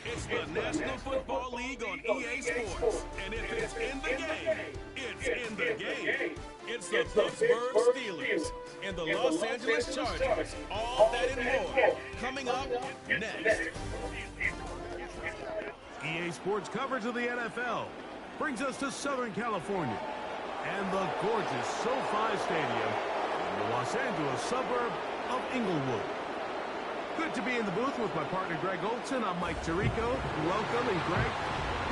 It's the National Football League on EA Sports, and if it's in the game, it's in the game. It's the Pittsburgh Steelers and the Los Angeles Chargers. All that and more coming up next. EA Sports coverage of the NFL brings us to Southern California and the gorgeous SoFi Stadium in the Los Angeles suburb of Inglewood. Good to be in the booth with my partner Greg Olson. I'm Mike Tirico. Welcome, and Greg,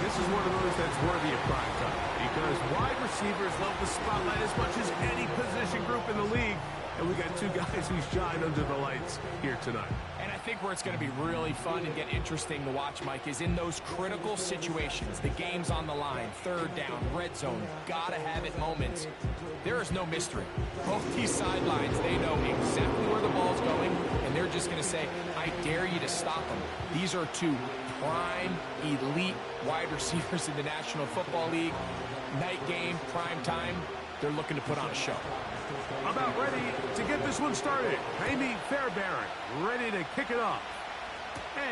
this is one of those that's worthy of prime time because wide receivers love the spotlight as much as any position group in the league, and we got two guys who shine under the lights here tonight. And I think where it's going to be really fun and get interesting to watch, Mike, is in those critical situations. The game's on the line, third down, red zone, gotta have it moments. There is no mystery. Both these sidelines, they know exactly where the ball's going, and they're just going to say, I dare you to stop them. These are two prime, elite wide receivers in the National Football League. Night game, prime time, they're looking to put on a show. About ready to get this one started. Amy Fairbairn ready to kick it off.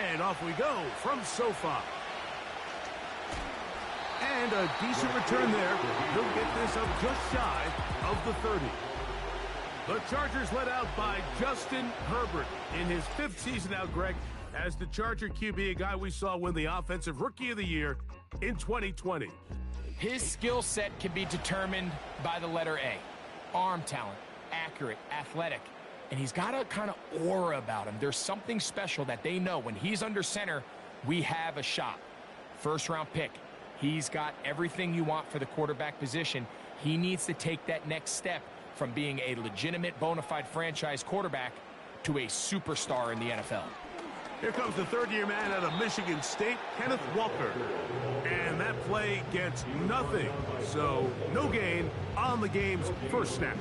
And off we go from SoFi. And a decent return there. He'll get this up just shy of the 30. The Chargers led out by Justin Herbert in his 5th season out, Greg, as the Charger QB, a guy we saw win the Offensive Rookie of the Year in 2020. His skill set can be determined by the letter A. Arm talent, accurate, athletic, and he's got a kind of aura about him. There's something special that they know when he's under center, we have a shot. First-round pick. He's got everything you want for the quarterback position. He needs to take that next step from being a legitimate, bona fide franchise quarterback to a superstar in the NFL. Here comes the third-year man out of Michigan State, Kenneth Walker. And that play gets nothing. So no gain on the game's first snap.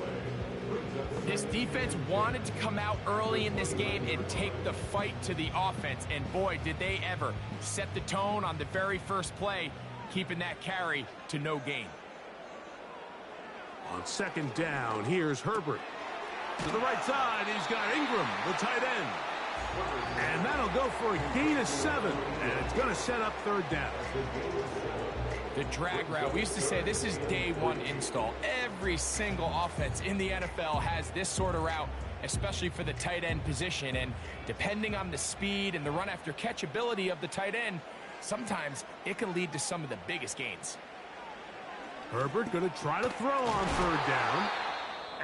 This defense wanted to come out early in this game and take the fight to the offense. And boy, did they ever set the tone on the very first play, keeping that carry to no gain. On second down, here's Herbert. To the right side, he's got Ingram, the tight end. And that'll go for a gain of 7, and it's going to set up third down. The drag route, we used to say this is day one install. Every single offense in the NFL has this sort of route, especially for the tight end position. And depending on the speed and the run after catch ability of the tight end, sometimes it can lead to some of the biggest gains. Herbert going to try to throw on third down,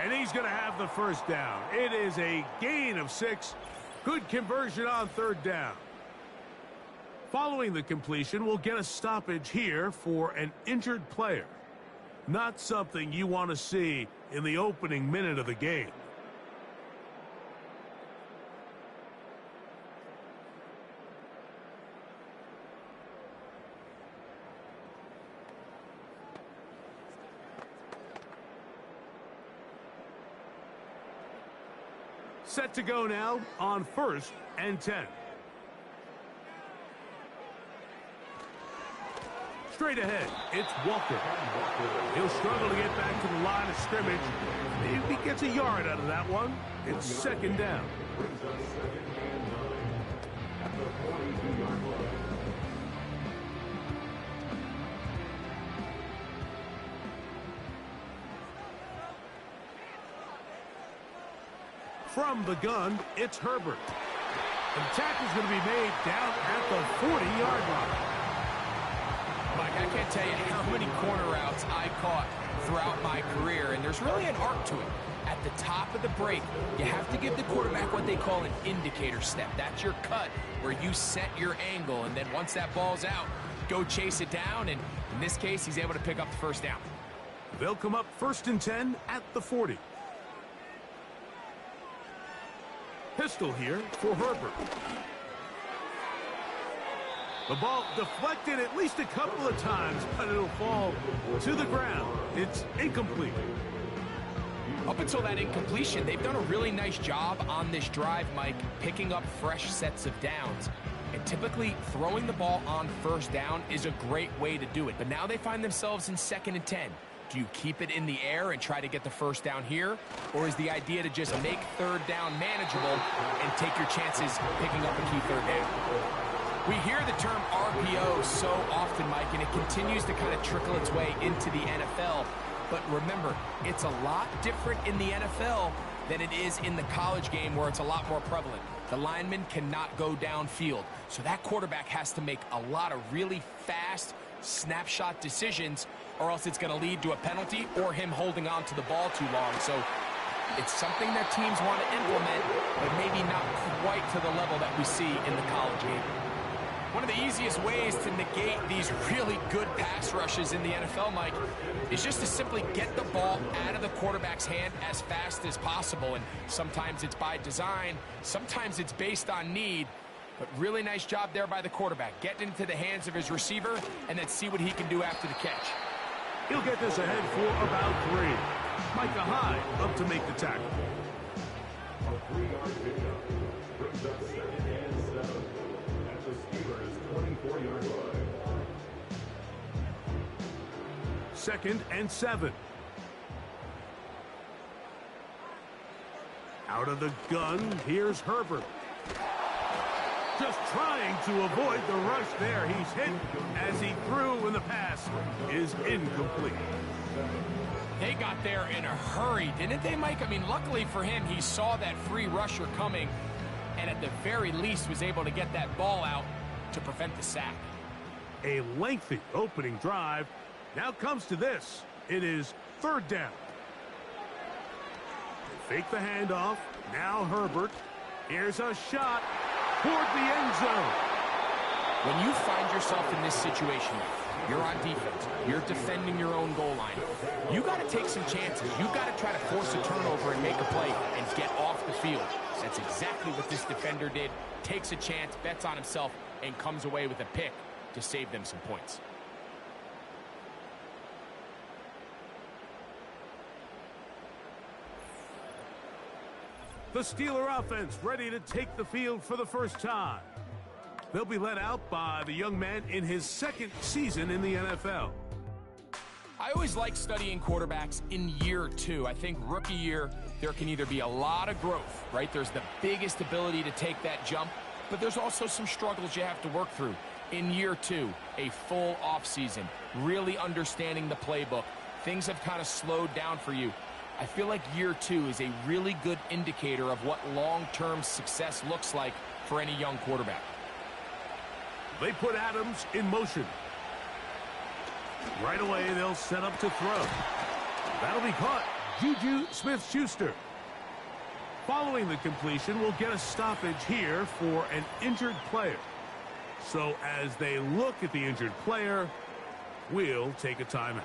and he's going to have the first down. It is a gain of 6. Good conversion on third down. Following the completion, we'll get a stoppage here for an injured player. Not something you want to see in the opening minute of the game. Set to go now on 1st and 10. Straight ahead, it's Walker. He'll struggle to get back to the line of scrimmage. Maybe he gets a yard out of that one. It's second down. From the gun, it's Herbert. And the tackle's going to be made down at the 40-yard line. Mike, I can't tell you how many corner routes I caught throughout my career, and there's really an arc to it. At the top of the break, you have to give the quarterback what they call an indicator step. That's your cut, where you set your angle, and then once that ball's out, go chase it down, and in this case, he's able to pick up the first down. They'll come up 1st and 10 at the 40. Pistol here for Herbert. The ball deflected at least a couple of times, but it'll fall to the ground. It's incomplete. Up until that incompletion, they've done a really nice job on this drive, Mike, picking up fresh sets of downs. And typically, throwing the ball on first down is a great way to do it. But now they find themselves in 2nd and 10. Do you keep it in the air and try to get the first down here? Or is the idea to just make third down manageable and take your chances picking up a key third down? We hear the term RPO so often, Mike, and it continues to kind of trickle its way into the NFL. But remember, it's a lot different in the NFL than it is in the college game where it's a lot more prevalent. The lineman cannot go downfield, so that quarterback has to make a lot of really fast snapshot decisions, or else it's going to lead to a penalty or him holding on to the ball too long. So it's something that teams want to implement, but maybe not quite to the level that we see in the college game. One of the easiest ways to negate these really good pass rushes in the NFL, Mike, is just to simply get the ball out of the quarterback's hand as fast as possible. And sometimes it's by design, sometimes it's based on need. But really nice job there by the quarterback. Get into the hands of his receiver and then see what he can do after the catch. He'll get this ahead for about 3. Micah Hyde up to make the tackle. A 3-yard pickup brings up 2nd and 7 at the Steelers' 24-yard line. 2nd and 7. Out of the gun, here's Herbert. Just trying to avoid the rush there. He's hit as he threw, and the pass is incomplete. They got there in a hurry, didn't they, Mike? I mean, luckily for him, he saw that free rusher coming, and at the very least was able to get that ball out to prevent the sack. A lengthy opening drive. Now comes to this. It is 3rd down. They fake the handoff. Now Herbert. Here's a shot toward the end zone. When you find yourself in this situation, you're on defense, you're defending your own goal line, you got to take some chances. You got to try to force a turnover and make a play and get off the field. That's exactly what this defender did. Takes a chance, bets on himself, and comes away with a pick to save them some points. The Steeler offense ready to take the field for the first time. They'll be led out by the young man in his 2nd season in the NFL. I always like studying quarterbacks in year 2. I think rookie year, there can either be a lot of growth, right? There's the biggest ability to take that jump, but there's also some struggles you have to work through. In year 2, a full offseason, really understanding the playbook. Things have kind of slowed down for you. I feel like year 2 is a really good indicator of what long-term success looks like for any young quarterback. They put Adams in motion. Right away, they'll set up to throw. That'll be caught. Juju Smith-Schuster. Following the completion, we'll get a stoppage here for an injured player. So as they look at the injured player, we'll take a timeout.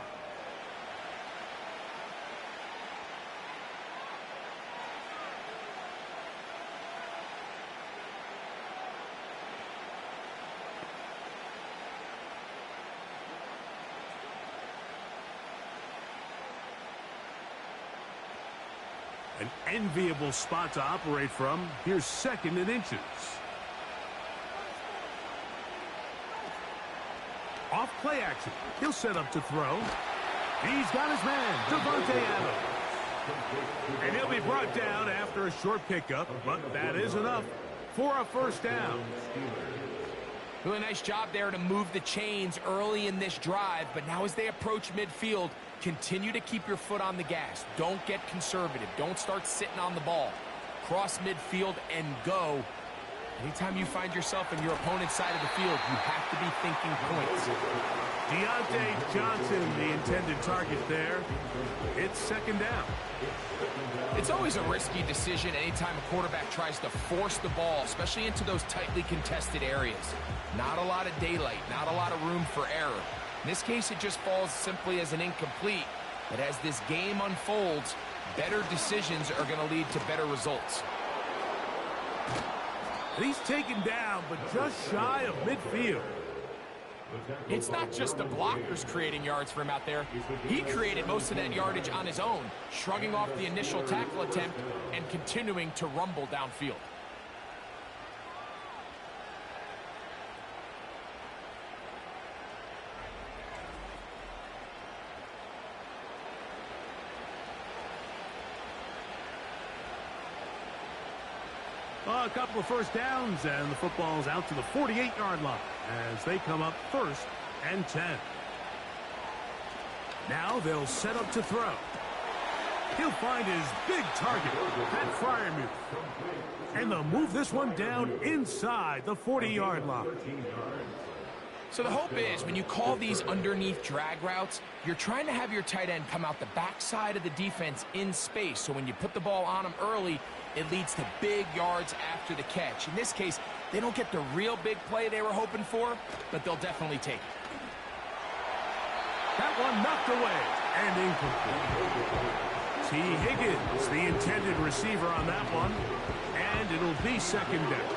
An enviable spot to operate from. Here's 2nd and inches. Off play action. He'll set up to throw. He's got his man, Devontae Adams. And he'll be brought down after a short pickup, but that is enough for a first down. Really nice job there to move the chains early in this drive, but now as they approach midfield, continue to keep your foot on the gas. Don't get conservative. Don't start sitting on the ball. Cross midfield and go. Anytime you find yourself in your opponent's side of the field, you have to be thinking points. Deontay Johnson, the intended target there. It's 2nd down. It's always a risky decision anytime a quarterback tries to force the ball, especially into those tightly contested areas. Not a lot of daylight, not a lot of room for error. In this case, it just falls simply as an incomplete. But as this game unfolds, better decisions are going to lead to better results. And he's taken down, but just shy of midfield. It's not just the blockers creating yards for him out there. He created most of that yardage on his own, shrugging off the initial tackle attempt and continuing to rumble downfield. a couple of first downs, and the football's out to the 48-yard line as they come up 1st and 10. Now they'll set up to throw. He'll find his big target, Pat Fryermuth. And they'll move this one down inside the 40-yard line. So the hope is when you call these underneath drag routes, you're trying to have your tight end come out the backside of the defense in space. So when you put the ball on him early, it leads to big yards after the catch. In this case, they don't get the real big play they were hoping for, but they'll definitely take it. That one knocked away and incomplete. T. Higgins, the intended receiver on that one, and it'll be 2nd down.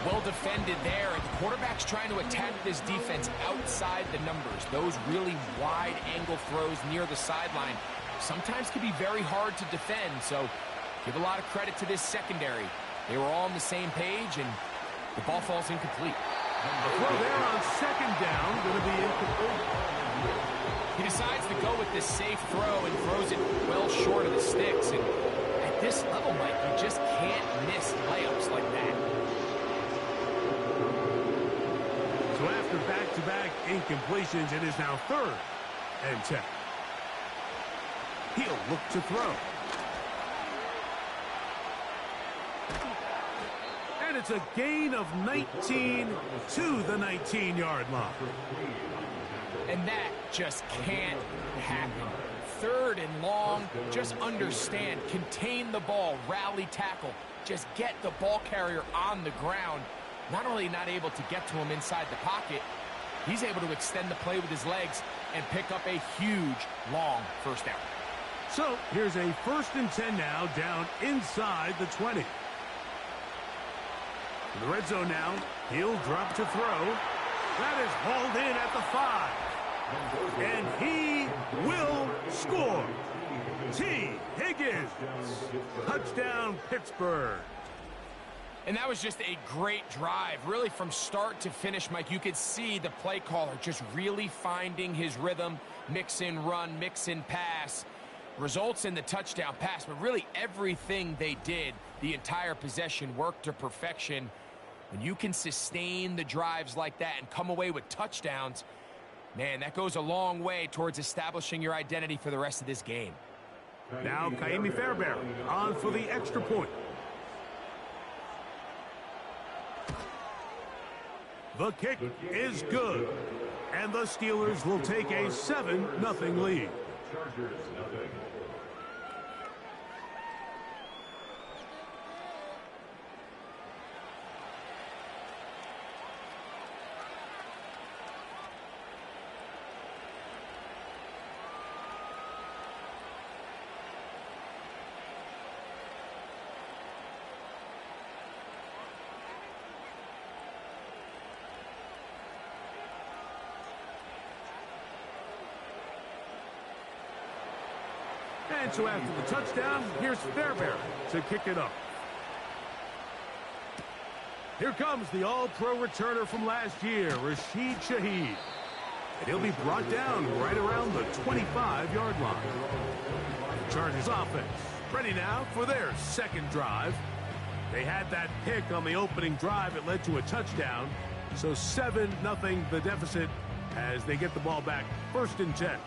Well defended there, and the quarterback's trying to attack this defense outside the numbers. Those really wide angle throws near the sideline sometimes can be very hard to defend, so give a lot of credit to this secondary. They were all on the same page, and the ball falls incomplete. The throw there on 2nd down, going to be incomplete. He decides to go with this safe throw and throws it well short of the sticks, and at this level, Mike, you just can't miss layups like that. So after back-to-back incompletions, it is now 3rd and 10. He'll look to throw. And it's a gain of 19 to the 19-yard line. And that just can't happen. 3rd and long, just understand, contain the ball, rally tackle, just get the ball carrier on the ground. Not only not able to get to him inside the pocket, he's able to extend the play with his legs and pick up a huge, long 1st down. So here's a 1st and 10 now, down inside the 20. In the red zone now, he'll drop to throw. That is hauled in at the 5. And he will score. T. Higgins. Touchdown, Pittsburgh. And that was just a great drive. Really, from start to finish, Mike, you could see the play caller just really finding his rhythm. Mix in run, mix in pass. Results in the touchdown pass, but really everything they did, the entire possession, worked to perfection. When you can sustain the drives like that and come away with touchdowns, man, that goes a long way towards establishing your identity for the rest of this game. Now, Kaimi Fairbairn on for the extra point. The kick is good, and the Steelers will take a 7-0 lead. Chargers, nothing. And so after the touchdown, here's Fairbairn to kick it up. Here comes the all-pro returner from last year, Rashid Shaheed. And he'll be brought down right around the 25-yard line. The Chargers offense ready now for their 2nd drive. They had that pick on the opening drive. It led to a touchdown. So 7-0 the deficit as they get the ball back 1st and 10.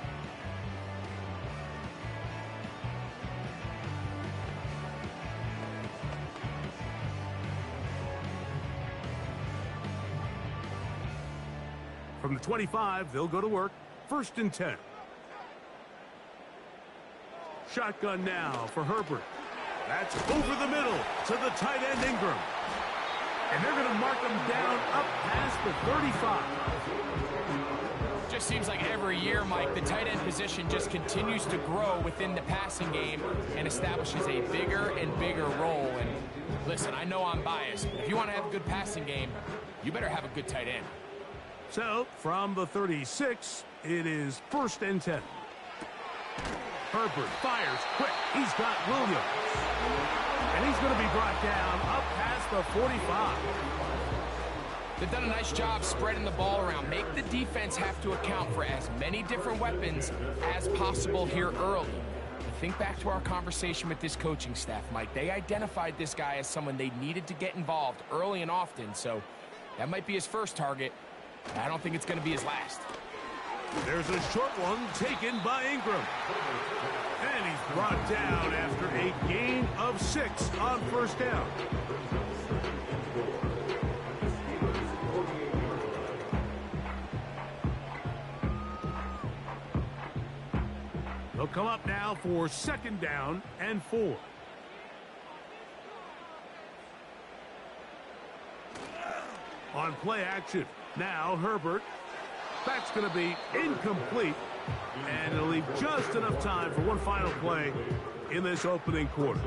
From the 25, they'll go to work. 1st and 10. Shotgun now for Herbert. That's over the middle to the tight end Ingram. And they're going to mark him down up past the 35. Just seems like every year, Mike, the tight end position just continues to grow within the passing game and establishes a bigger and bigger role. And listen, I know I'm biased, but if you want to have a good passing game, you better have a good tight end. So, from the 36, it is 1st and 10. Herbert fires quick. He's got Williams. And he's going to be brought down up past the 45. They've done a nice job spreading the ball around. Make the defense have to account for as many different weapons as possible here early. The think back to our conversation with this coaching staff, Mike. They identified this guy as someone they needed to get involved early and often, so that might be his first target. I don't think it's going to be his last. There's a short one taken by Ingram. And he's brought down after a gain of 6 on first down. They'll come up now for 2nd down and 4. On play action, now Herbert. That's going to be incomplete, and it'll leave just enough time for one final play in this opening quarter.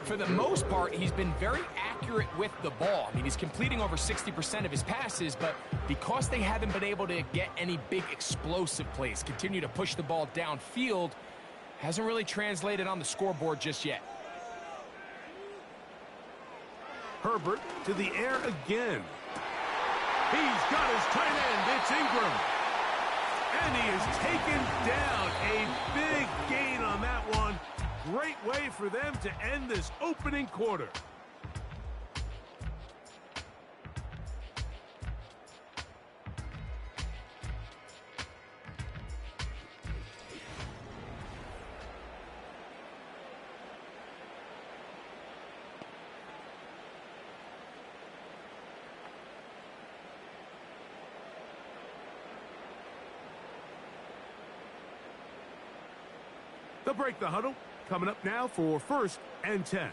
For the most part, he's been very accurate with the ball. I mean, he's completing over 60% of his passes, but because they haven't been able to get any big explosive plays, continue to push the ball downfield, hasn't really translated on the scoreboard just yet. Herbert to the air again. He's got his tight end. It's Ingram. And he is taken down. A big gain on that one. Great way for them to end this opening quarter. They'll break the huddle. Coming up now for 1st and 10.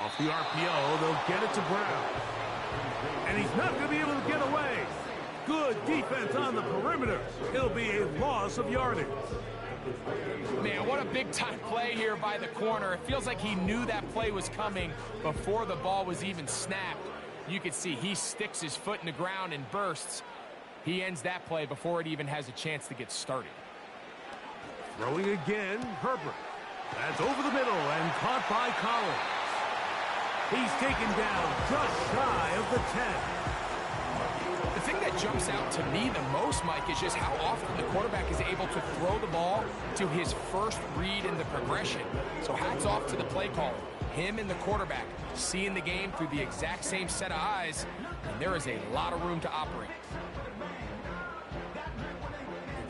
Off the RPO, they'll get it to Brown. And he's not going to be able to get away. Good defense on the perimeter. It'll be a loss of yardage. Man, what a big-time play here by the corner. It feels like he knew that play was coming before the ball was even snapped. You can see he sticks his foot in the ground and bursts. He ends that play before it even has a chance to get started. Throwing again, Herbert. That's over the middle and caught by Collins. He's taken down just shy of the 10. The thing that jumps out to me the most, Mike, is just how often the quarterback is able to throw the ball to his first read in the progression. So hats off to the play caller. Him and the quarterback seeing the game through the exact same set of eyes, and there is a lot of room to operate.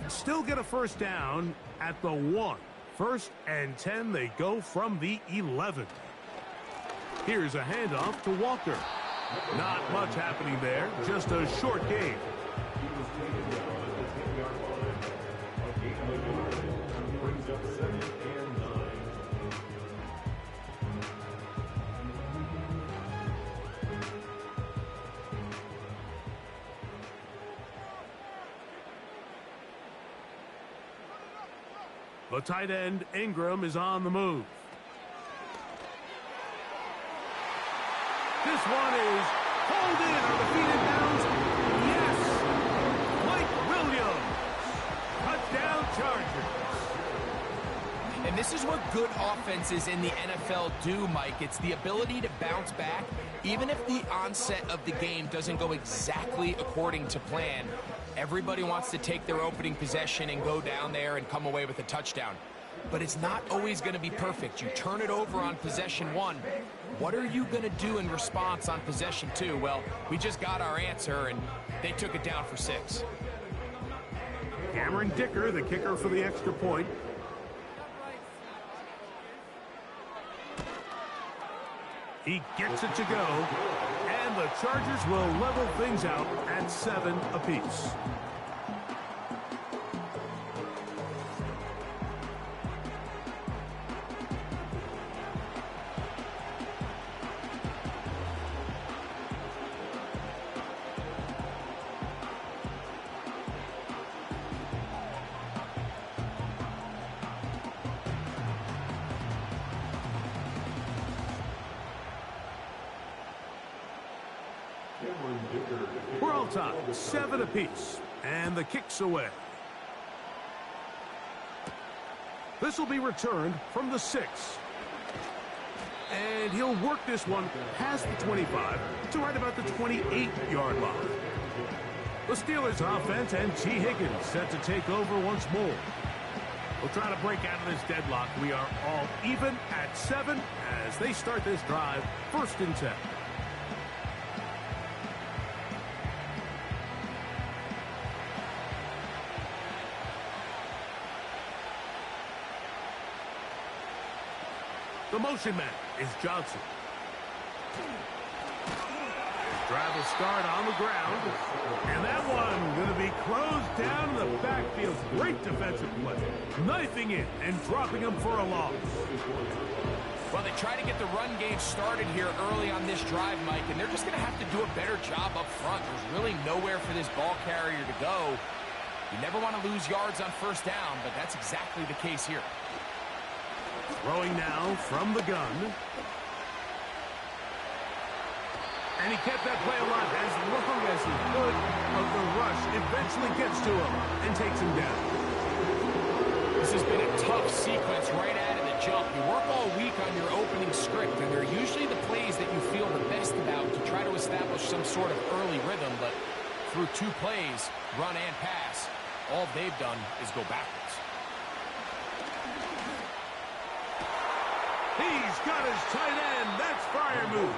Still get a first down at the 1. 1st and 10, they go from the 11. Here's a handoff to Walker. Not much happening there, just a short gain. The tight end, Ingram, is on the move. This one is pulled in on the feet and downs. Yes! Mike Williams. Touchdown Chargers. And this is what good offenses in the NFL do, Mike. It's the ability to bounce back, even if the onset of the game doesn't go exactly according to plan. Everybody wants to take their opening possession and go down there and come away with a touchdown. But it's not always going to be perfect. You turn it over on possession 1. What are you going to do in response on possession 2? Well, we just got our answer, and they took it down for 6. Cameron Dicker, the kicker for the extra point. He gets it to go, and the Chargers will level things out at 7 apiece. We're all tied, 7 apiece, and the kick's away. This will be returned from the 6. And he'll work this one past the 25 to right about the 28-yard line. The Steelers offense and T. Higgins set to take over once more. We'll try to break out of this deadlock. We are all even at 7 as they start this drive, 1st and 10. The motion man is Johnson. Drive will start on the ground. And that one going to be closed down in the backfield. Great defensive play. Knifing in and dropping him for a loss. Well, they try to get the run game started here early on this drive, Mike, and they're just going to have to do a better job up front. There's really nowhere for this ball carrier to go. You never want to lose yards on 1st down, but that's exactly the case here. Throwing now from the gun. And he kept that play alive as long as he could, but the rush eventually gets to him and takes him down. This has been a tough sequence right out of the jump. You work all week on your opening script, and they're usually the plays that you feel the best about to try to establish some sort of early rhythm, but through 2 plays, run and pass, all they've done is go backwards. He's got his tight end. That's fire move.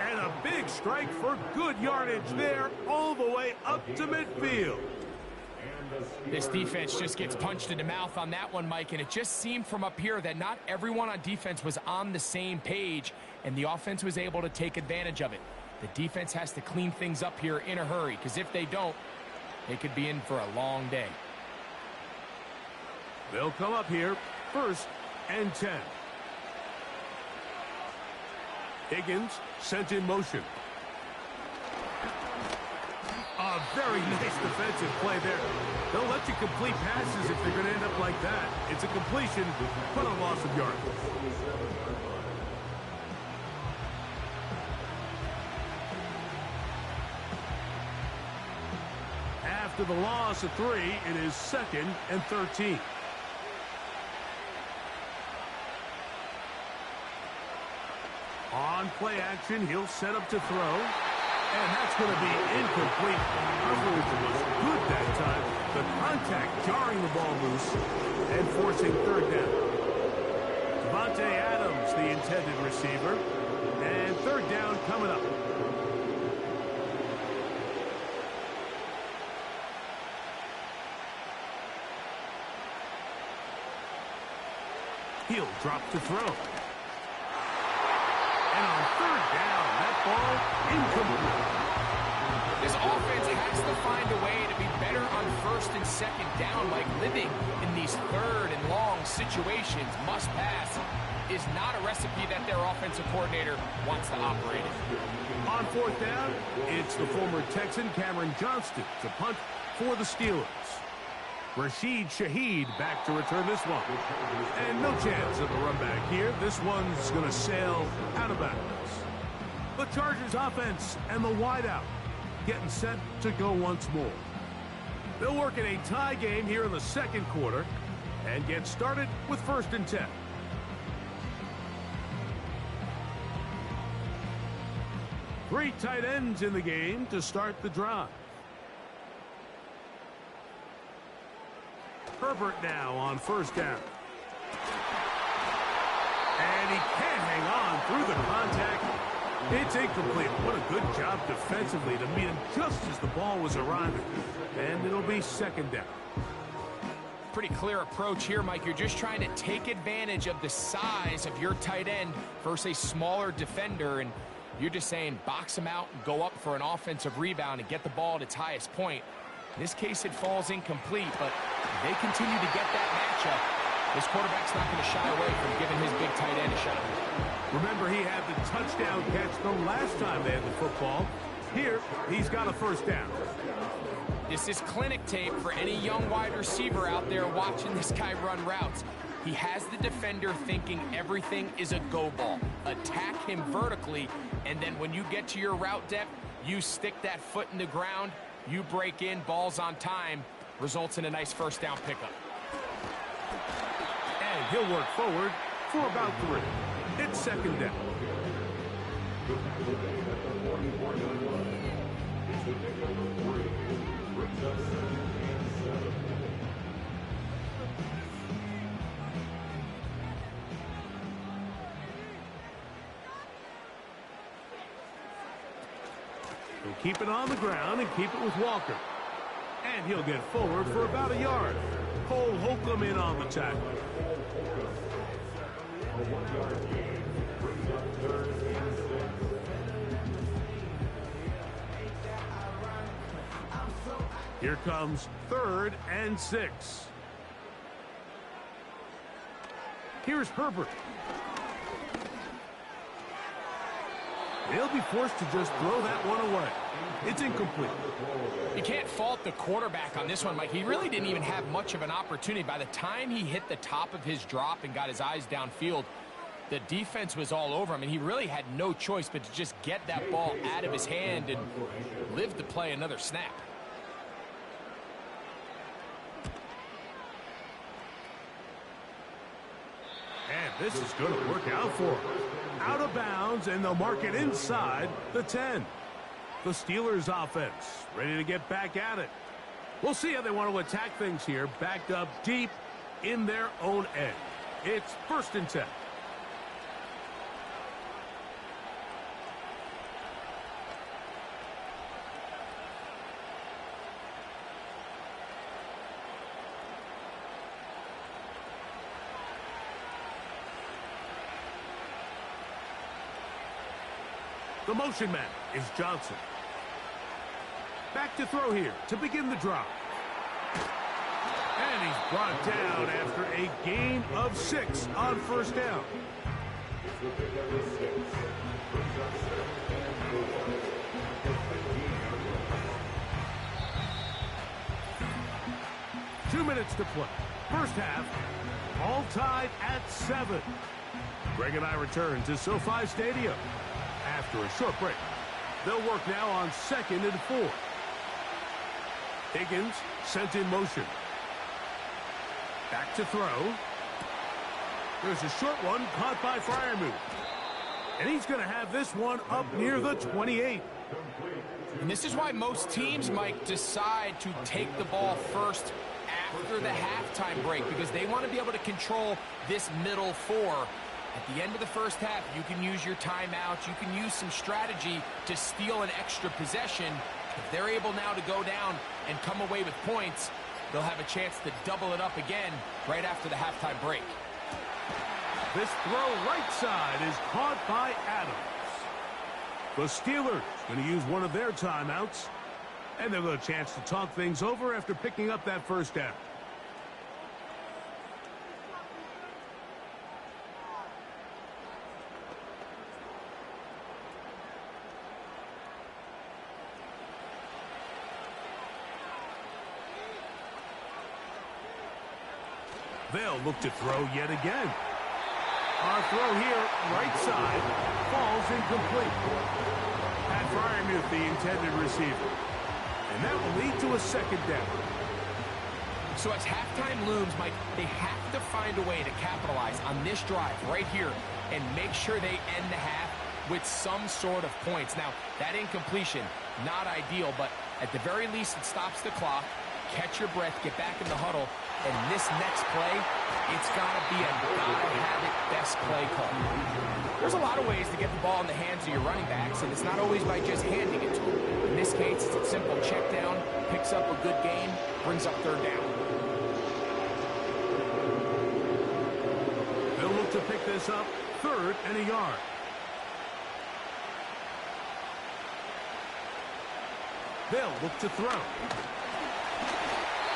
And a big strike for good yardage there all the way up to midfield. This defense just gets punched in the mouth on that one, Mike, and it just seemed from up here that not everyone on defense was on the same page, and the offense was able to take advantage of it. The defense has to clean things up here in a hurry, because if they don't, they could be in for a long day. They'll come up here, 1st and 10. Higgins sent in motion. A very nice defensive play there. They'll let you complete passes if they're going to end up like that. It's a completion, but a loss of yards. After the loss of 3, it is 2nd and 13. On play action, he'll set up to throw. And that's going to be incomplete. Coverage was good that time. The contact jarring the ball loose and forcing 3rd down. Devontae Adams, the intended receiver. And 3rd down coming up. He'll drop to throw. And on 3rd down, that ball incomplete. This offense has to find a way to be better on 1st and 2nd down, like living in these 3rd and long situations. Must pass is not a recipe that their offensive coordinator wants to operate in. On 4th down, it's the former Texan Cameron Johnston to punt for the Steelers. Rashid Shaheed back to return this one. And no chance of a run back here. This one's going to sail out of bounds. The Chargers offense and the wideout getting set to go once more. They'll work in a tie game here in the 2nd quarter and get started with 1st and 10. Three tight ends in the game to start the drive. Herbert now on 1st down. And he can't hang on through the contact. It's incomplete. What a good job defensively to meet him just as the ball was arriving. And it'll be 2nd down. Pretty clear approach here, Mike. You're just trying to take advantage of the size of your tight end versus a smaller defender. And you're just saying box him out and go up for an offensive rebound and get the ball at its highest point. In this case, it falls incomplete, but they continue to get that matchup. This quarterback's not going to shy away from giving his big tight end a shot. Remember, he had the touchdown catch the last time they had the football. Here, he's got a 1st down. This is clinic tape for any young wide receiver out there watching this guy run routes. He has the defender thinking everything is a go ball. Attack him vertically, and then when you get to your route depth, you stick that foot in the ground, you break in, balls on time, results in a nice 1st down pickup. And he'll work forward for about 3. It's 2nd down. It's the pick number 3. Brings up 2nd and 7. He'll keep it on the ground and keep it with Walker. And he'll get forward for about a yard. Cole Holcomb in on the tackle. A 1-yard gain brings up 3rd and 6. Here comes 3rd and 6. Here's Herbert. They'll be forced to just throw that one away. It's incomplete. You can't fault the quarterback on this one, Mike. He really didn't even have much of an opportunity. By the time he hit the top of his drop and got his eyes downfield, the defense was all over him, and he really had no choice but to just get that ball out of his hand and live to play another snap. And this is going to work out for him. Out of bounds, and they'll mark it inside the 10. The Steelers offense ready to get back at it. We'll see how they want to attack things here, backed up deep in their own end. It's 1st and 10. The motion man is Johnson. Back to throw here to begin the drive. And he's brought down after a gain of 6 on 1st down. It's the pick number 6. Brings up 2nd and 4. A 15-yard run. 2 minutes to play. First half, all tied at 7. Greg and I return to SoFi Stadium after a short break. They'll work now on 2nd and 4. Higgins sent in motion. Back to throw. There's a short one caught by Freiermuth. And he's going to have this one up near the 28. And this is why most teams, Mike, decide to take the ball first after the halftime break, because they want to be able to control this middle 4. At the end of the first half, you can use your timeouts. You can use some strategy to steal an extra possession. If they're able now to go down and come away with points, they'll have a chance to double it up again right after the halftime break. This throw right side is caught by Adams. The Steelers going to use one of their timeouts, and they'll get a chance to talk things over after picking up that 1st down. They'll look to throw yet again. Our throw here, right side, falls incomplete. Pat Freiermuth, the intended receiver. And that will lead to a 2nd down. So as halftime looms, Mike, they have to find a way to capitalize on this drive right here and make sure they end the half with some sort of points. Now, that incompletion, not ideal, but at the very least, it stops the clock. Catch your breath, get back in the huddle, and this next play, it's got to be a gotta-have-it best play call. There's a lot of ways to get the ball in the hands of your running backs, and it's not always by just handing it to them. In this case, it's a simple check down, picks up a good gain, brings up 3rd down. They'll look to pick this up, 3rd and a yard. They'll look to throw.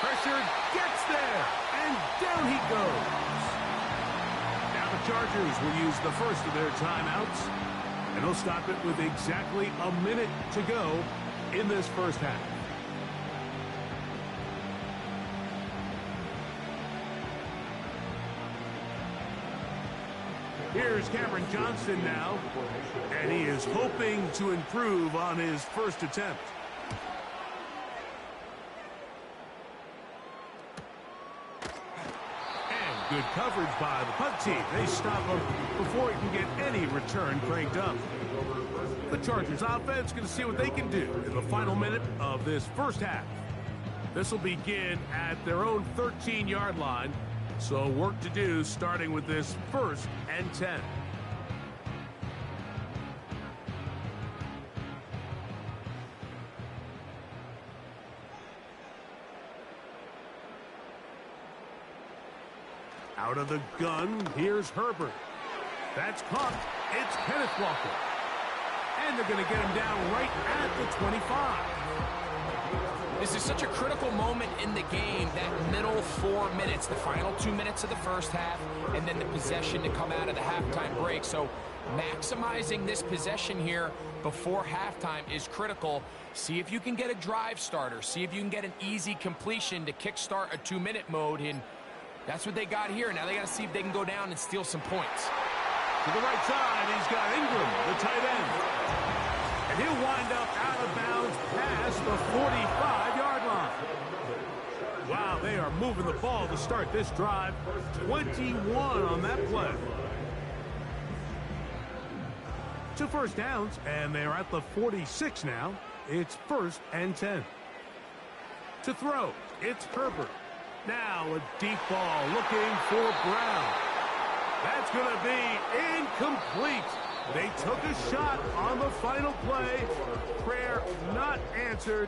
Pressure gets there, and down he goes. Now the Chargers will use the first of their timeouts, and they'll stop it with exactly a minute to go in this first half. Here's Cameron Johnston now, and he is hoping to improve on his first attempt. Good coverage by the punt team. They stop him before he can get any return cranked up. The Chargers offense going to see what they can do in the final minute of this first half. This will begin at their own 13-yard line. So work to do starting with this 1st and 10. Out of the gun, here's Herbert. That's caught. It's Kenneth Walker. And they're going to get him down right at the 25. This is such a critical moment in the game, that middle 4 minutes, the final 2 minutes of the first half, and then the possession to come out of the halftime break. So maximizing this possession here before halftime is critical. See if you can get a drive starter. See if you can get an easy completion to kickstart a 2-minute mode, and that's what they got here. Now they got to see if they can go down and steal some points. To the right side, he's got Ingram, the tight end. And he'll wind up out of bounds past the 45-yard line. Wow, they are moving the ball to start this drive. 21 on that play. 2 first downs, and they're at the 46 now. It's 1st and 10. To throw, it's Herbert. Now a deep ball looking for Brown. That's going to be incomplete. They took a shot on the final play. Prayer not answered.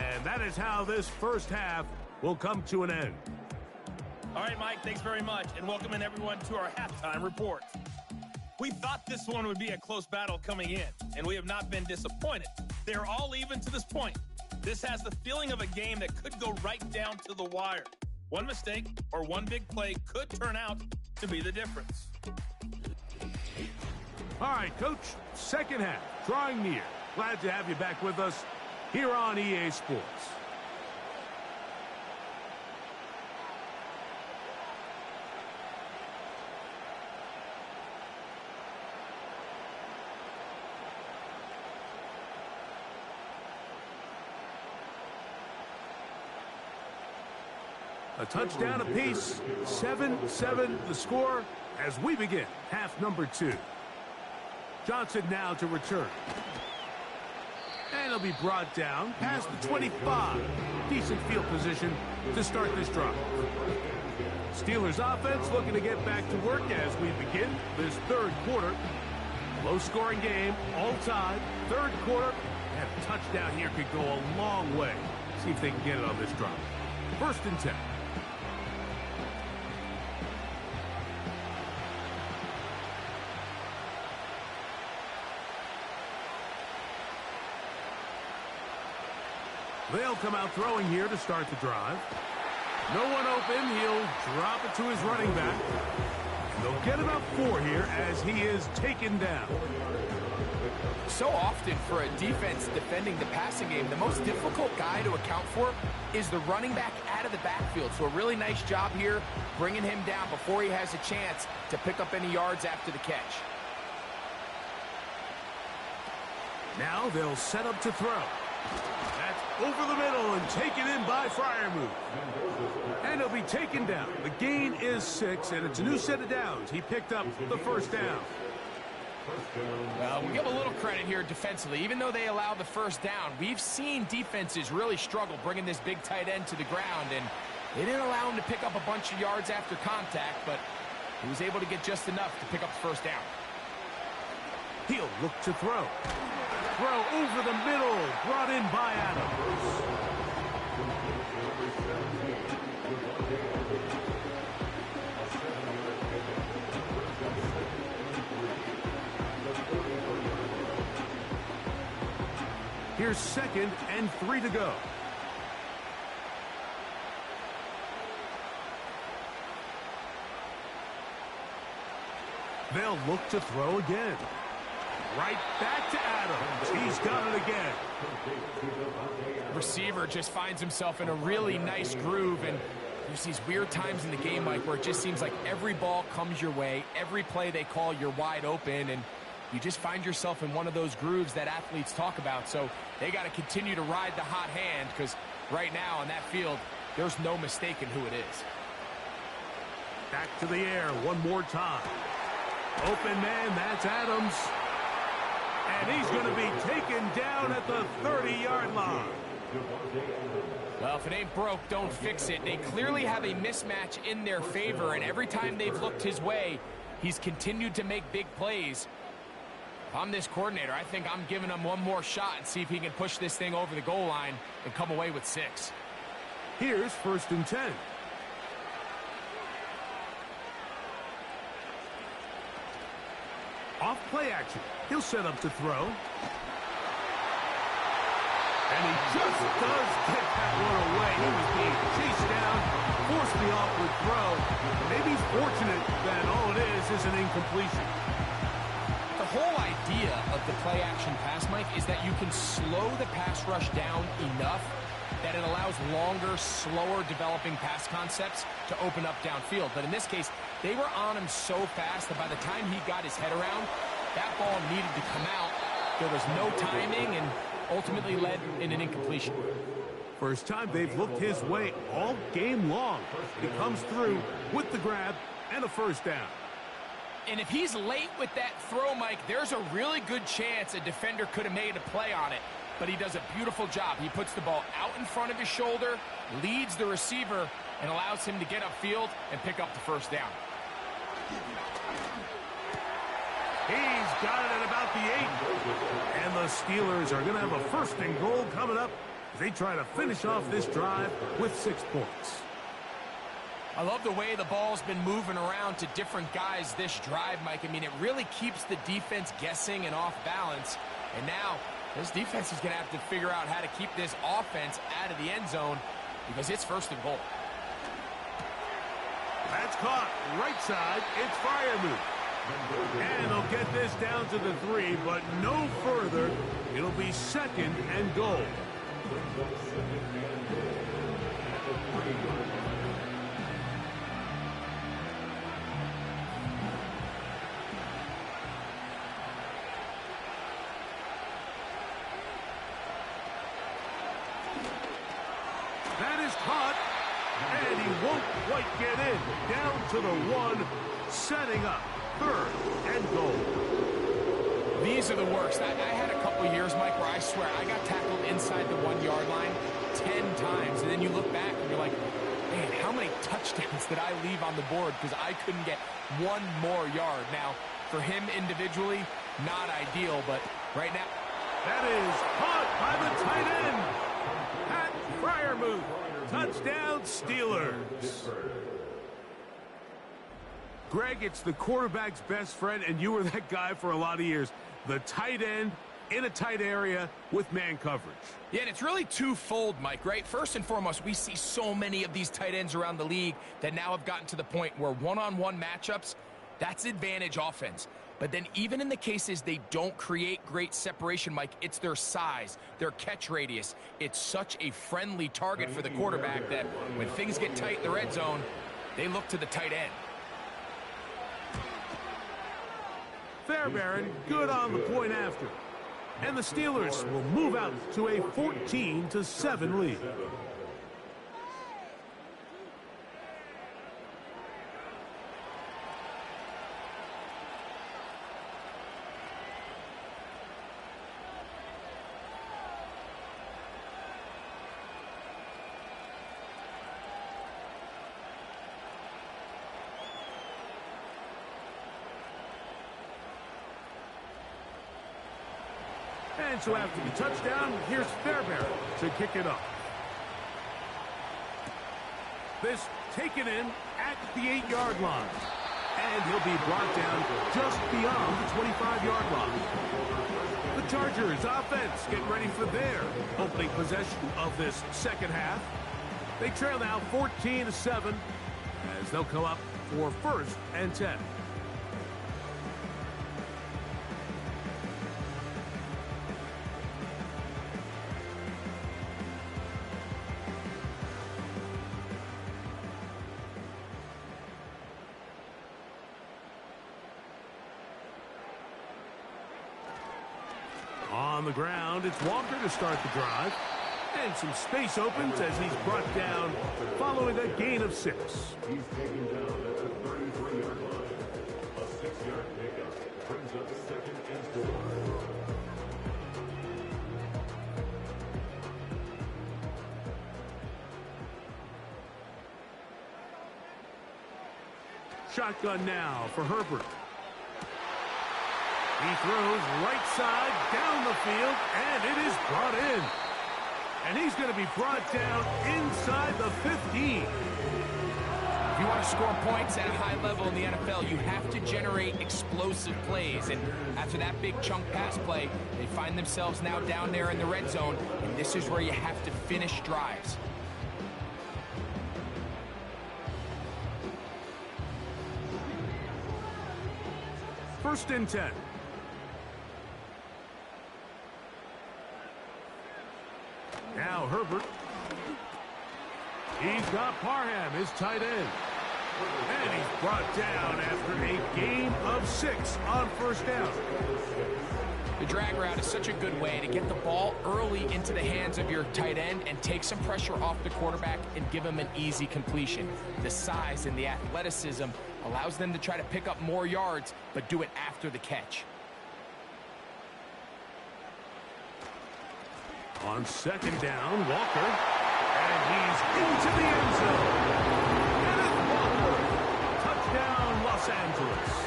And that is how this first half will come to an end. All right, Mike, thanks very much. And welcome in everyone to our halftime report. We thought this one would be a close battle coming in, and we have not been disappointed. They're all even to this point. This has the feeling of a game that could go right down to the wire. One mistake or one big play could turn out to be the difference. All right, Coach, second half, drawing near. Glad to have you back with us here on EA Sports. A touchdown apiece, 7-7 the score as we begin half number 2. Johnson now to return. And he'll be brought down past the 25. Decent field position to start this drive. Steelers offense looking to get back to work as we begin this third quarter. Low-scoring game, all tied. Third quarter, and a touchdown here could go a long way. See if they can get it on this drive. 1st and 10. They'll come out throwing here to start the drive. No one open. He'll drop it to his running back. And they'll get about 4 here as he is taken down. So often for a defense defending the passing game, the most difficult guy to account for is the running back out of the backfield. So a really nice job here bringing him down before he has a chance to pick up any yards after the catch. Now they'll set up to throw. That's over the middle and taken in by Freiermuth. And he'll be taken down. The gain is 6, and it's a new set of downs. He picked up the 1st down. Well, we'll give a little credit here defensively. Even though they allowed the 1st down, we've seen defenses really struggle bringing this big tight end to the ground, and they didn't allow him to pick up a bunch of yards after contact, but he was able to get just enough to pick up the 1st down. He'll look to throw. Throw over the middle, brought in by Adams. Here's 2nd and 3 to go. They'll look to throw again. Right back to Adams. He's got it again. Receiver just finds himself in a really nice groove, and there's these weird times in the game, Mike, where it just seems like every ball comes your way, every play they call, you're wide open, and you just find yourself in one of those grooves that athletes talk about. So they got to continue to ride the hot hand, because right now on that field, there's no mistaking who it is. Back to the air one more time. Open man, that's Adams. And he's going to be taken down at the 30-yard line. Well, if it ain't broke, don't fix it. They clearly have a mismatch in their favor, and every time they've looked his way, he's continued to make big plays. If I'm this coordinator, I think I'm giving him one more shot and see if he can push this thing over the goal line and come away with 6. Here's 1st and 10. Off play action. He'll set up to throw. And he just does get that one away. He was being chased down, forced the awkward throw. Maybe he's fortunate that all it is an incompletion. The whole idea of the play action pass, Mike, is that you can slow the pass rush down enough that it allows longer, slower developing pass concepts to open up downfield. But in this case, they were on him so fast that by the time he got his head around, that ball needed to come out. There was no timing and ultimately led in an incompletion. First time they've looked his way all game long. He comes through with the grab and a 1st down. And if he's late with that throw, Mike, there's a really good chance a defender could have made a play on it. But he does a beautiful job. He puts the ball out in front of his shoulder, leads the receiver, and allows him to get upfield and pick up the 1st down. He's got it at about the 8. And the Steelers are going to have a 1st and goal coming up as they try to finish off this drive with 6 points. I love the way the ball's been moving around to different guys this drive, Mike. I mean, it really keeps the defense guessing and off balance. And now this defense is going to have to figure out how to keep this offense out of the end zone because it's 1st and goal. That's caught. Right side. It's Freiermuth. And they'll get this down to the 3, but no further. It'll be 2nd and goal. That is caught, and he won't quite get in. Down to the 1, setting up 3rd and goal. These are the worst. I had a couple years, Mike, where I swear I got tackled inside the 1-yard line 10 times, and then you look back and you're like, man, how many touchdowns did I leave on the board because I couldn't get one more yard? Now, for him individually, not ideal, but right now. That is caught by the tight end. Pat Freiermuth. Touchdown, Steelers. Greg, it's the quarterback's best friend, and you were that guy for a lot of years. The tight end in a tight area with man coverage. Yeah, and it's really twofold, Mike, right? First and foremost, we see so many of these tight ends around the league that now have gotten to the point where one-on-one matchups, that's advantage offense. But then even in the cases they don't create great separation, Mike, it's their size, their catch radius. It's such a friendly target for the quarterback that when things get tight in the red zone, they look to the tight end. Fairbairn good on the point after. And the Steelers will move out to a 14-7 lead. And so after the touchdown, here's Fairbairn to kick it off. This taken in at the 8-yard line. And he'll be brought down just beyond the 25-yard line. The Chargers offense getting ready for their opening possession of this second half. They trail now 14-7 as they'll come up for 1st and 10. On the ground, it's Walker to start the drive. And some space opens as he's brought down following a gain of 6. He's taken down at the 33-yard line. A 6-yard pickup brings up 2nd and 4. Shotgun now for Herbert. He throws right side down the field, and it is brought in. And he's going to be brought down inside the 15. If you want to score points at a high level in the NFL, you have to generate explosive plays. And after that big chunk pass play, they find themselves now down there in the red zone, and this is where you have to finish drives. First and 10. Now Herbert. He's got Parham, his tight end. And he's brought down after a gain of 6 on first down. The drag route is such a good way to get the ball early into the hands of your tight end and take some pressure off the quarterback and give him an easy completion. The size and the athleticism allows them to try to pick up more yards, but do it after the catch. On second down, Walker. And he's into the end zone. Kenneth Walker. Touchdown, Los Angeles.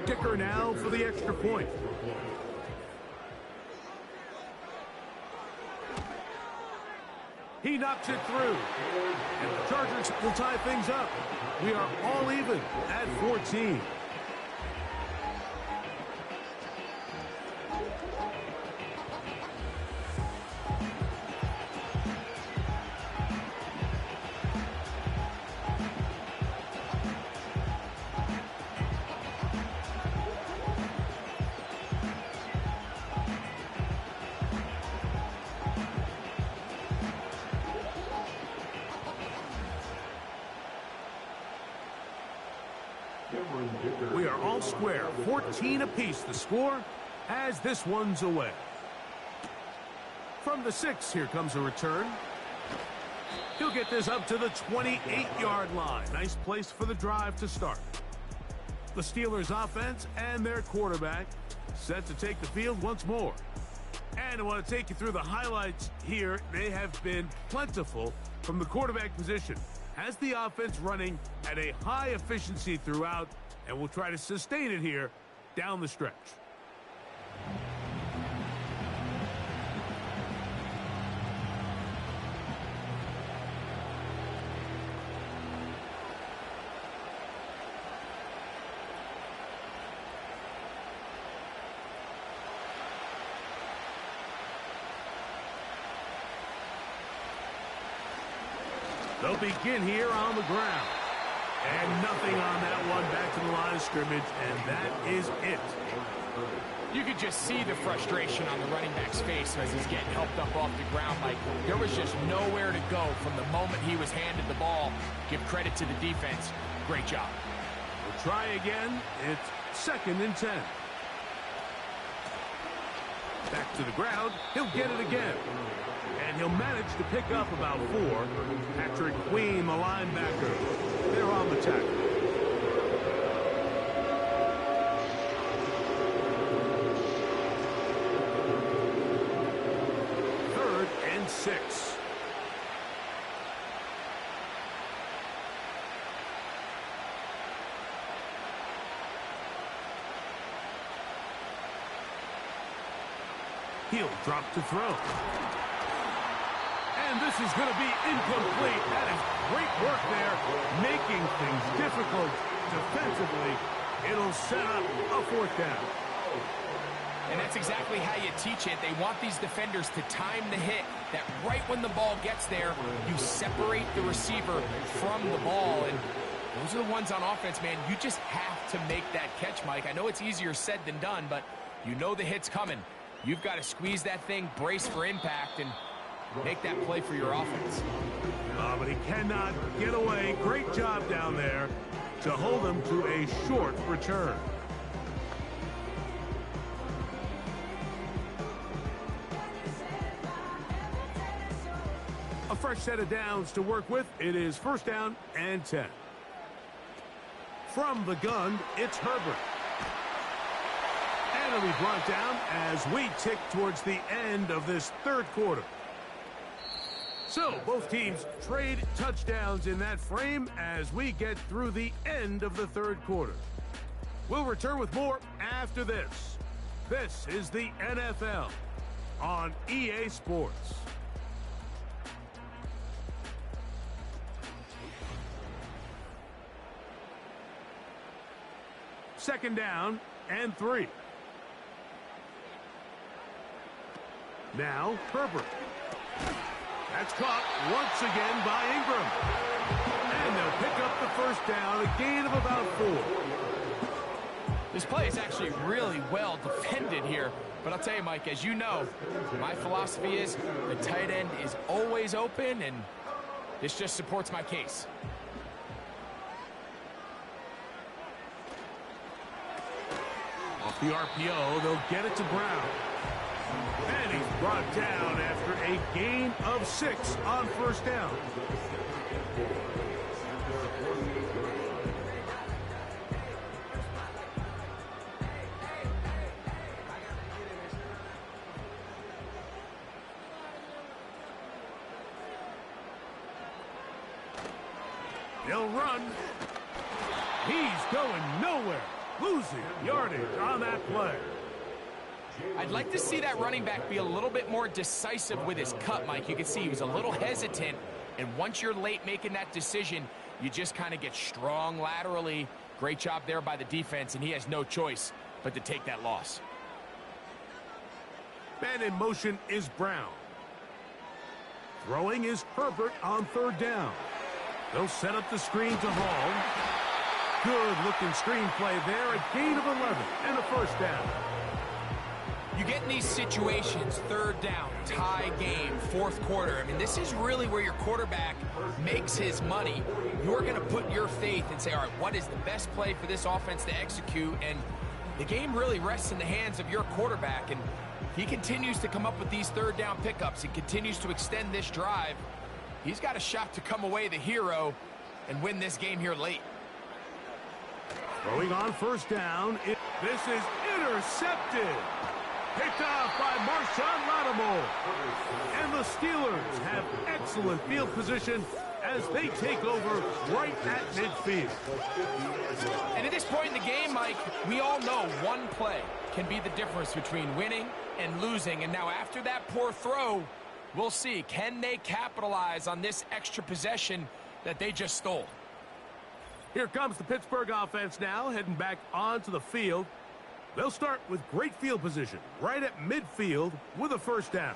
Kicker now for the extra point. He knocks it through. And the Chargers will tie things up. We are all even at 14. We are all square, 14 apiece the score as this one's away. From the 6, here comes a return. He'll get this up to the 28-yard line. Nice place for the drive to start. The Steelers offense and their quarterback set to take the field once more. And I want to take you through the highlights here. They have been plentiful from the quarterback position. Has the offense running at a high efficiency throughout, and we'll try to sustain it here down the stretch. They'll begin here on the ground. And nothing on that one, back to the line of scrimmage, and that is it. You could just see the frustration on the running back's face as he's getting helped up off the ground. Like, there was just nowhere to go from the moment he was handed the ball. Give credit to the defense. Great job. We'll try again. It's 2nd and 10. Back to the ground. He'll get it again. And he'll manage to pick up about 4. Patrick Queen, the linebacker. They're on the tackle. Third and 6. He'll drop to throw. And this is going to be incomplete. That is great work there, making things difficult defensively. It'll set up a 4th down. And that's exactly how you teach it. They want these defenders to time the hit, that right when the ball gets there, you separate the receiver from the ball. And Those are the ones on offense, man. You just have to make that catch, Mike. I know it's easier said than done, but you know the hit's coming. You've got to squeeze that thing, brace for impact, and make that play for your offense. But he cannot get away. Great job down there to hold him to a short return. A fresh set of downs to work with. It is first down and 10. From the gun, it's Herbert. And it'll be brought down as we tick towards the end of this third quarter. So, both teams trade touchdowns in that frame as we get through the end of the third quarter. We'll return with more after this. This is the NFL on EA Sports. Second down and 3. Now, Herbert. That's caught once again by Ingram. And they'll pick up the first down, a gain of about 4. This play is actually really well defended here. But I'll tell you, Mike, as you know, my philosophy is the tight end is always open, and this just supports my case. Off the RPO, they'll get it to Brown. And he's brought down after a gain of 6 on first down. They'll run. He's going nowhere. Losing yardage on that play. I'd like to see that running back be a little bit more decisive with his cut, Mike. You can see he was a little hesitant, and once you're late making that decision, you just kind of get strong laterally. Great job there by the defense, and he has no choice but to take that loss. Man in motion is Brown. Throwing is Herbert on third down. They'll set up the screen to Hall. Good-looking screen play there, a gain of 11 and a first down. You get in these situations, third down, tie game, fourth quarter. I mean, this is really where your quarterback makes his money. You're going to put your faith and say, all right, what is the best play for this offense to execute? And the game really rests in the hands of your quarterback, and he continues to come up with these third down pickups. He continues to extend this drive. He's got a shot to come away the hero and win this game here late. Throwing on first down. This is intercepted. Picked off by Marshawn Lattimore. And the Steelers have excellent field position as they take over right at midfield. And at this point in the game, Mike, we all know one play can be the difference between winning and losing. And now after that poor throw, we'll see, can they capitalize on this extra possession that they just stole? Here comes the Pittsburgh offense now, heading back onto the field. They'll start with great field position, right at midfield with a first down.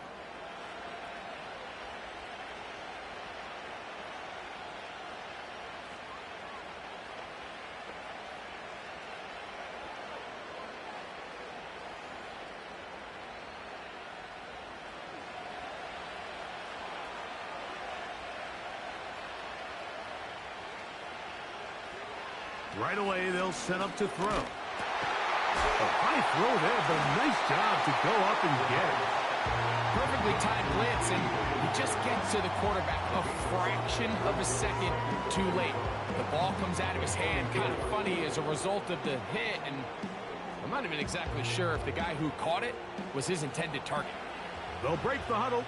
Right away, they'll set up to throw. A high throw there, but a nice job to go up and get it. Perfectly timed blitz, and he just gets to the quarterback a fraction of a second too late. The ball comes out of his hand kind of funny as a result of the hit, and I'm not even exactly sure if the guy who caught it was his intended target. They'll break the huddle.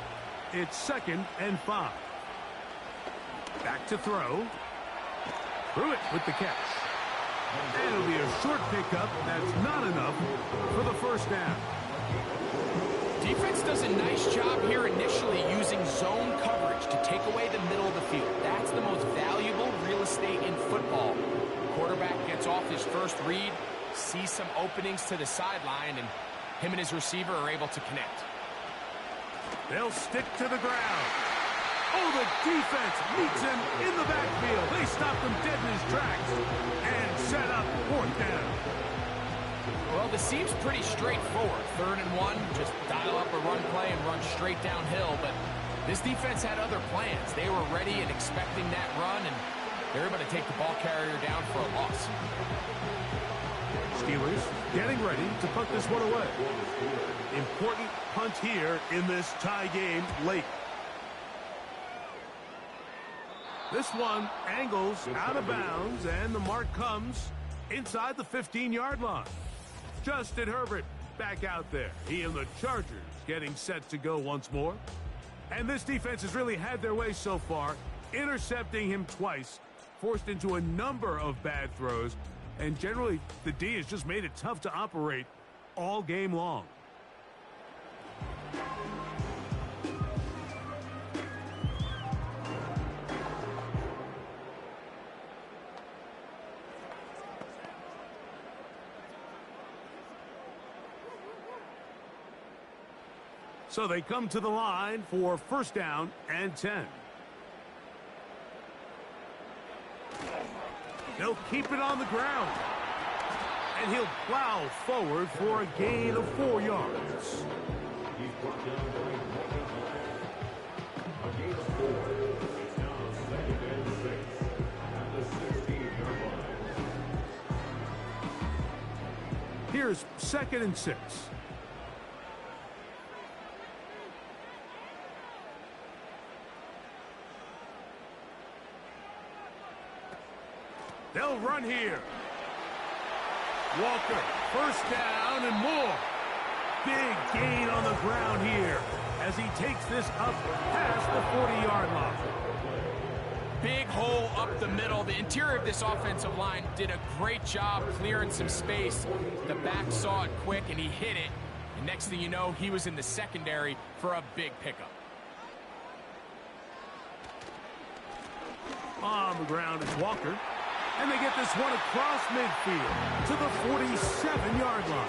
It's 2nd and 5. Back to throw. Threw it with the catch. And it'll be a short pickup. That's not enough for the first down. Defense does a nice job here initially using zone coverage to take away the middle of the field. That's the most valuable real estate in football. Quarterback gets off his first read, sees some openings to the sideline, and him and his receiver are able to connect. They'll stick to the ground. Oh, the defense meets him in the backfield. They stop him dead in his tracks and set up fourth down. Well, this seems pretty straightforward. 3rd and 1, just dial up a run play and run straight downhill. But this defense had other plans. They were ready and expecting that run, and they're able to take the ball carrier down for a loss. Steelers getting ready to punt this one away. Important punt here in this tie game late. This one angles out of bounds, and the mark comes inside the 15-yard line. Justin Herbert back out there. He and the Chargers getting set to go once more. And this defense has really had their way so far, intercepting him twice, forced into a number of bad throws, and generally the D has just made it tough to operate all game long. So they come to the line for 1st down and 10. They'll keep it on the ground. And he'll plow forward for a gain of 4 yards. He's brought down by a gain of 4. It's now 2nd and 6 at the 16-yard line. Here's 2nd and 6. They'll run here. Walker, 1st down and more. Big gain on the ground here as he takes this up past the 40-yard line. Big hole up the middle. The interior of this offensive line did a great job clearing some space. The back saw it quick, and he hit it. And next thing you know, he was in the secondary for a big pickup. On the ground is Walker. And they get this one across midfield to the 47-yard line.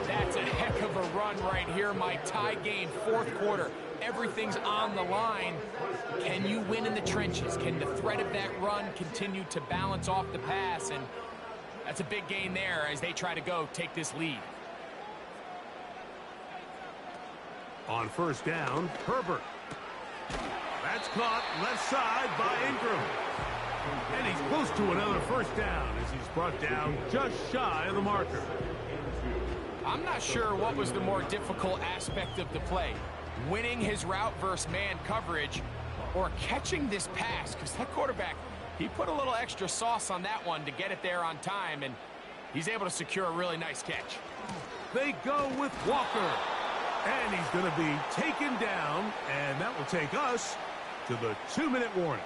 That's a heck of a run right here, Mike. Tie game, 4th quarter. Everything's on the line. Can you win in the trenches? Can the threat of that run continue to balance off the pass? And that's a big gain there as they try to go take this lead. On 1st down, Herbert. That's caught left side by Ingram. And he's close to another 1st down as he's brought down just shy of the marker. I'm not sure what was the more difficult aspect of the play. Winning his route versus man coverage or catching this pass, because that quarterback, he put a little extra sauce on that one to get it there on time, and he's able to secure a really nice catch. They go with Walker. And he's going to be taken down, and that will take us to the 2-minute warning.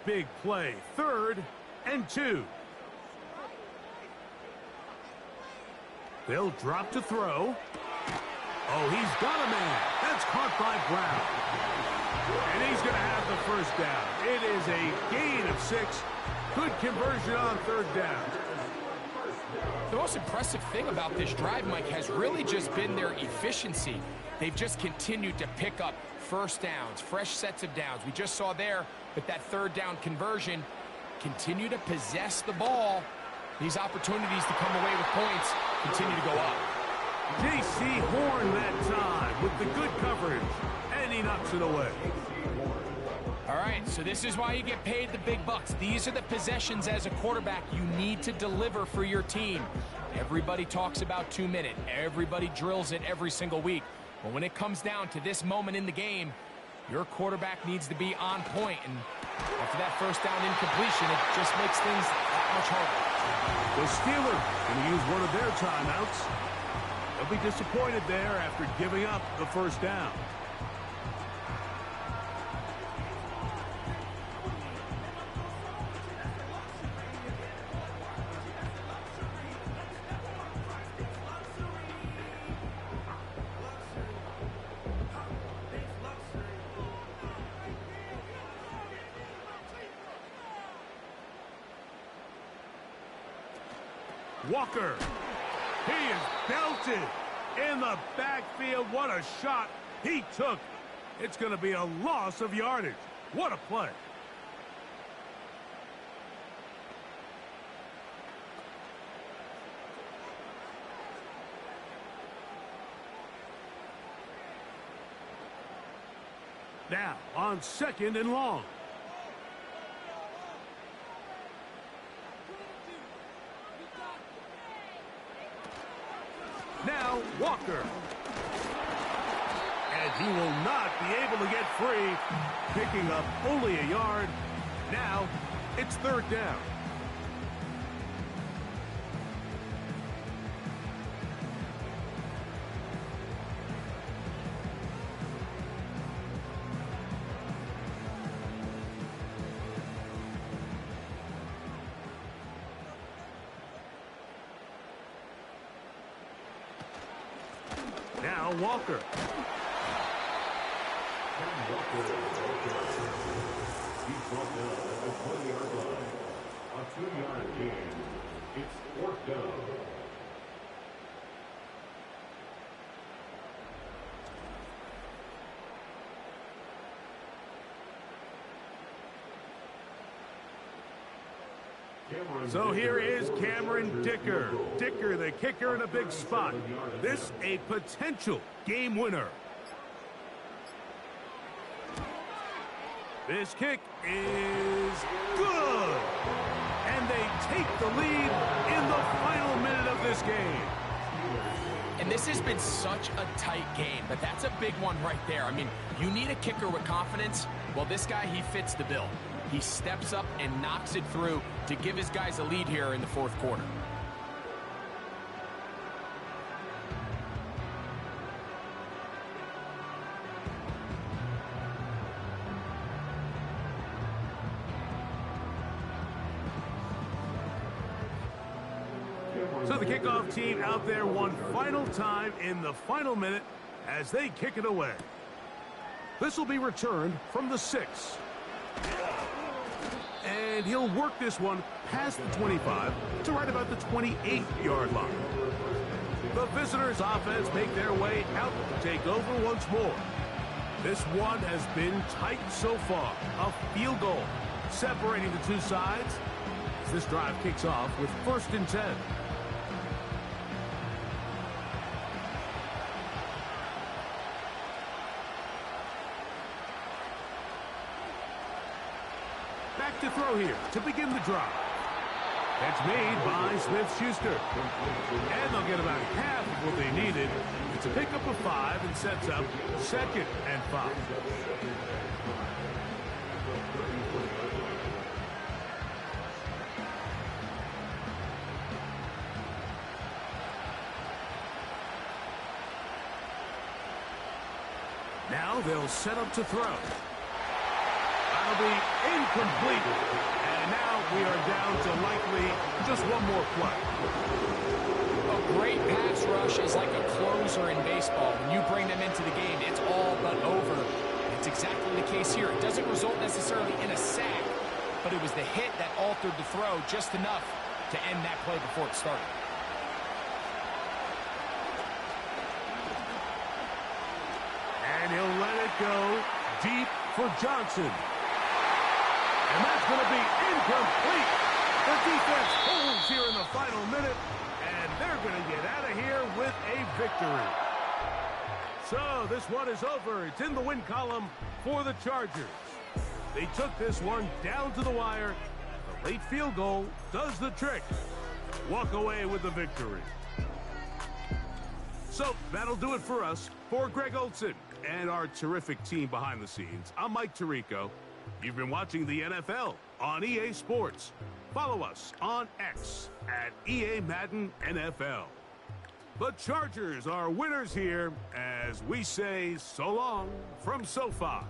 Big play. 3rd and 2. They'll drop to throw. Oh, he's got a man. That's caught by Brown. And he's going to have the 1st down. It is a gain of 6. Good conversion on 3rd down. The most impressive thing about this drive, Mike, has really just been their efficiency. They've just continued to pick up 1st downs, fresh sets of downs. We just saw there with that 3rd down conversion, continue to possess the ball. These opportunities to come away with points continue to go up. J.C. Horn that time with the good coverage, and he knocks it away. All right, so this is why you get paid the big bucks. These are the possessions as a quarterback you need to deliver for your team. Everybody talks about 2-minute. Everybody drills it every single week. But when it comes down to this moment in the game, your quarterback needs to be on point. And after that 1st down incompletion, it just makes things that much harder. The Steelers going to use one of their timeouts. They'll be disappointed there after giving up the 1st down. Walker. He is belted in the backfield. What a shot he took. It's going to be a loss of yardage. What a play. Now on 2nd and long. Now Walker. And he will not be able to get free. Picking up only a yard. Now it's 3rd down. Now Walker. He's brought down at the 20-yard line. A 2-yard gain. It's 4th down. So here is Cameron Dicker. Dicker, the kicker, in a big spot. This a potential game winner. This kick is good. And they take the lead in the final minute of this game. And this has been such a tight game, but that's a big one right there. I mean, you need a kicker with confidence. Well, this guy, he fits the bill. He steps up and knocks it through to give his guys a lead here in the 4th quarter. So the kickoff team out there one final time in the final minute as they kick it away. This will be returned from the 6. And he'll work this one past the 25 to right about the 28-yard line. The visitors' offense make their way out to take over once more. This one has been tight so far. A field goal separating the two sides as this drive kicks off with 1st and 10. Back to throw here to begin the drive. That's made by Smith-Schuster. And they'll get about half of what they needed. It's a pickup of 5 and sets up 2nd and 5. Now they'll set up to throw. That'll be incomplete. And now we are down to likely just one more play. A great pass rush is like a closer in baseball. When you bring them into the game, it's all but over. It's exactly the case here. It doesn't result necessarily in a sack, but it was the hit that altered the throw just enough to end that play before it started. And he'll let it go deep for Johnson. And that's going to be incomplete. The defense holds here in the final minute, and they're going to get out of here with a victory. So this one is over. It's in the win column for the Chargers. They took this one down to the wire. The late field goal does the trick. Walk away with the victory. So that'll do it for us. For Greg Olson and our terrific team behind the scenes, I'm Mike Tirico. You've been watching the NFL on EA Sports. Follow us on X at EA Madden NFL. The Chargers are winners here as we say so long from SoFi.